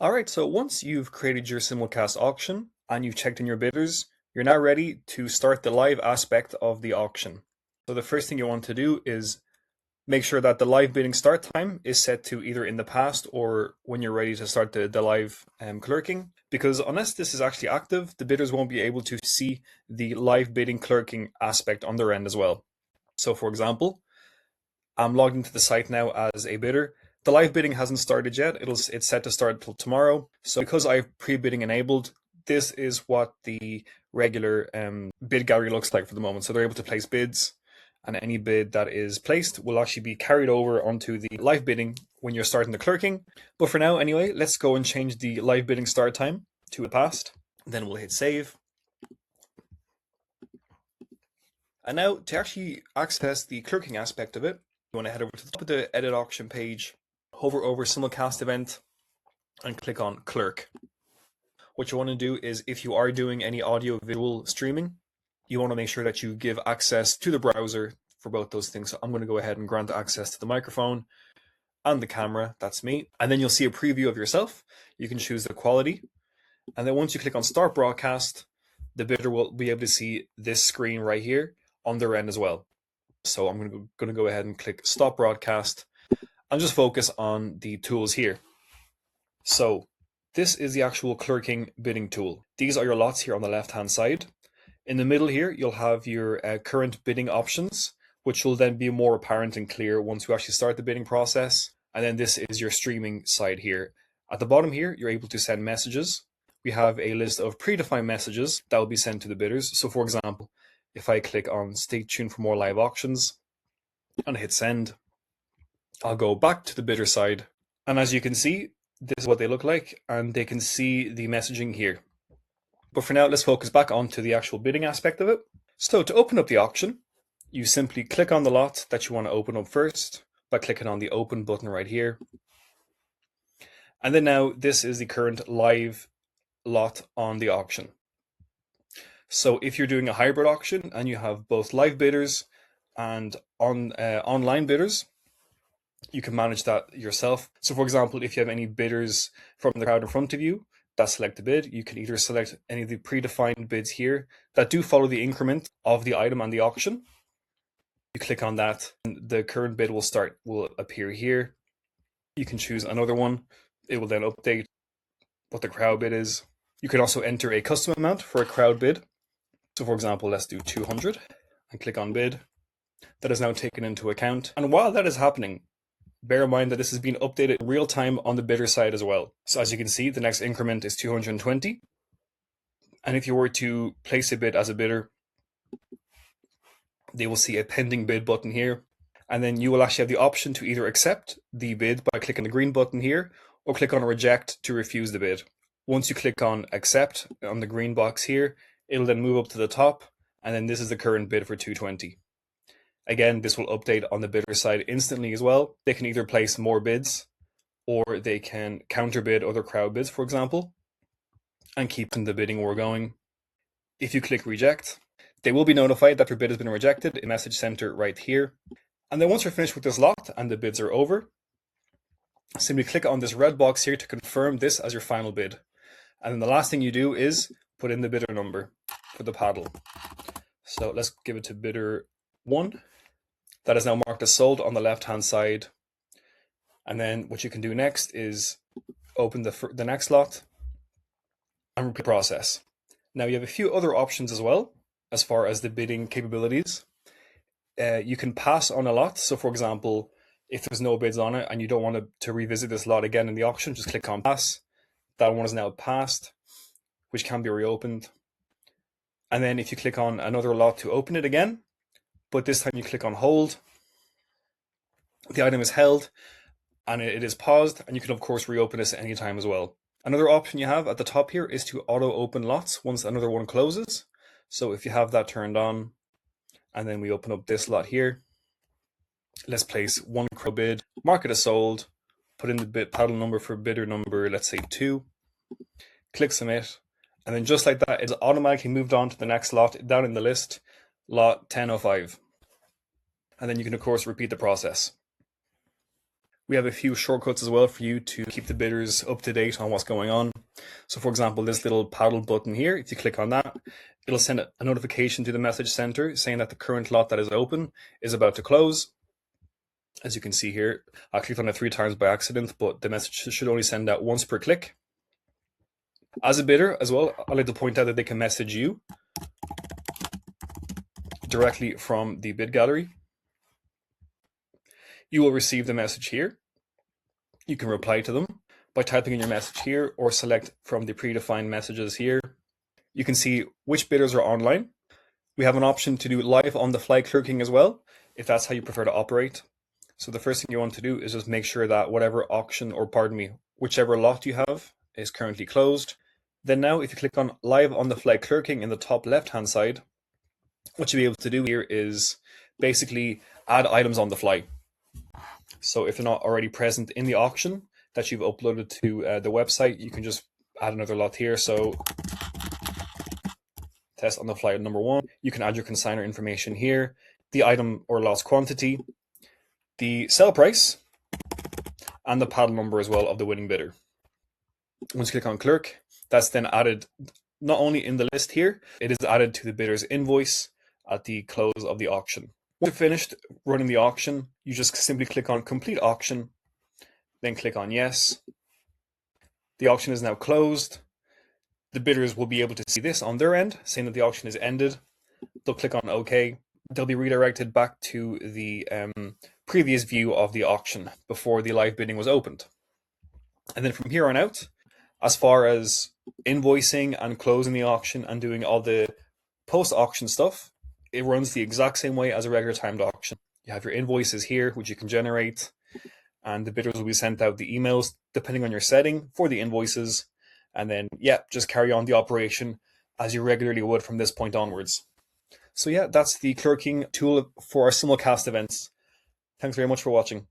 Alright, so once you've created your Simulcast auction and you've checked in your bidders, you're now ready to start the live aspect of the auction. So the first thing you want to do is make sure that the live bidding start time is set to either in the past or when you're ready to start the live clerking, because unless this is actually active, the bidders won't be able to see the live bidding clerking aspect on their end as well. So for example, I'm logged into the site now as a bidder. The live bidding hasn't started yet. It's set to start till tomorrow. So because I have pre-bidding enabled, this is what the regular bid gallery looks like for the moment. So they're able to place bids, and any bid that is placed will actually be carried over onto the live bidding when you're starting the clerking. But for now, anyway, let's go and change the live bidding start time to the past. Then we'll hit save. And now to actually access the clerking aspect of it, you want to head over to the top of the edit auction page, hover over Simulcast event, and click on Clerk. What you want to do is, if you are doing any audio visual streaming, you want to make sure that you give access to the browser for both those things. So I'm going to go ahead and grant access to the microphone and the camera. That's me. And then you'll see a preview of yourself. You can choose the quality. And then once you click on Start Broadcast, the bidder will be able to see this screen right here on their end as well. So I'm going to go ahead and click Stop Broadcast and just focus on the tools here. So this is the actual clerking bidding tool. These are your lots here on the left-hand side. In the middle here, you'll have your current bidding options, which will then be more apparent and clear once we actually start the bidding process. And then this is your streaming side here. At the bottom here, you're able to send messages. We have a list of predefined messages that will be sent to the bidders. So for example, if I click on Stay tuned for more live auctions and hit send, I'll go back to the bidder side. And as you can see, this is what they look like, and they can see the messaging here. But for now, let's focus back onto the actual bidding aspect of it. So to open up the auction, you simply click on the lot that you want to open up first by clicking on the open button right here. And then now this is the current live lot on the auction. So if you're doing a hybrid auction and you have both live bidders and online bidders, you can manage that yourself. So for example, if you have any bidders from the crowd in front of you that select a bid, you can either select any of the predefined bids here that do follow the increment of the item on the auction. You click on that, and the current bid will appear here. You can choose another one. It will then update what the crowd bid is. You can also enter a custom amount for a crowd bid. So for example, let's do 200 and click on bid. That is now taken into account. And while that is happening, bear in mind that this is being updated in real time on the bidder side as well. So as you can see, the next increment is 220. And if you were to place a bid as a bidder, they will see a pending bid button here. And then you will actually have the option to either accept the bid by clicking the green button here, or click on reject to refuse the bid. Once you click on accept on the green box here, it'll then move up to the top. And then this is the current bid for 220. Again, this will update on the bidder side instantly as well. They can either place more bids, or they can counterbid other crowd bids, for example, and keep the bidding war going. If you click reject, they will be notified that their bid has been rejected in Message Center right here. And then once you're finished with this lot and the bids are over, simply click on this red box here to confirm this as your final bid. And then the last thing you do is put in the bidder number for the paddle. So let's give it to bidder 1. That is now marked as sold on the left-hand side. And then what you can do next is open the next lot and repeat the process. Now you have a few other options as well as far as the bidding capabilities. You can pass on a lot. So for example, if there's no bids on it and you don't want to revisit this lot again in the auction, just click on pass. That one is now passed, which can be reopened. And then if you click on another lot to open it again, but this time you click on hold, the item is held and it is paused, and you can of course reopen this at any time as well. Another option you have at the top here is to auto open lots once another one closes. So if you have that turned on, and then we open up this lot here, let's place one crowd bid, mark it as sold, put in the bid paddle number for bidder number, let's say 2, click submit, and then just like that, it's automatically moved on to the next lot down in the list, lot 1005. And then you can of course repeat the process. We have a few shortcuts as well for you to keep the bidders up to date on what's going on. So for example, this little paddle button here, if you click on that, it'll send a notification to the message center saying that the current lot that is open is about to close. As you can see here, I clicked on it 3 times by accident, but the message should only send out once per click. As a bidder as well, I'd like to point out that they can message you directly from the bid gallery. You will receive the message here. You can reply to them by typing in your message here or select from the predefined messages here. You can see which bidders are online. We have an option to do live on the fly clerking as well, if that's how you prefer to operate. So the first thing you want to do is just make sure that whatever auction, or pardon me, whichever lot you have is currently closed. Then now if you click on live on the fly clerking in the top left hand side, what you'll be able to do here is basically add items on the fly. So if they're not already present in the auction that you've uploaded to the website, you can just add another lot here. So test on the fly number 1. You can add your consignor information here, the item or lot's quantity, the sell price, and the paddle number as well of the winning bidder. Once you click on Clerk, that's then added not only in the list here, it is added to the bidder's invoice at the close of the auction. Once you're finished running the auction, you just simply click on Complete Auction, then click on Yes. The auction is now closed. The bidders will be able to see this on their end, saying that the auction is ended. They'll click on OK. They'll be redirected back to the previous view of the auction before the live bidding was opened. And then from here on out, as far as invoicing and closing the auction and doing all the post-auction stuff, it runs the exact same way as a regular timed auction. You have your invoices here, which you can generate, and the bidders will be sent out the emails depending on your setting for the invoices. And then, just carry on the operation as you regularly would from this point onwards. So that's the clerking tool for our simulcast events. Thanks very much for watching.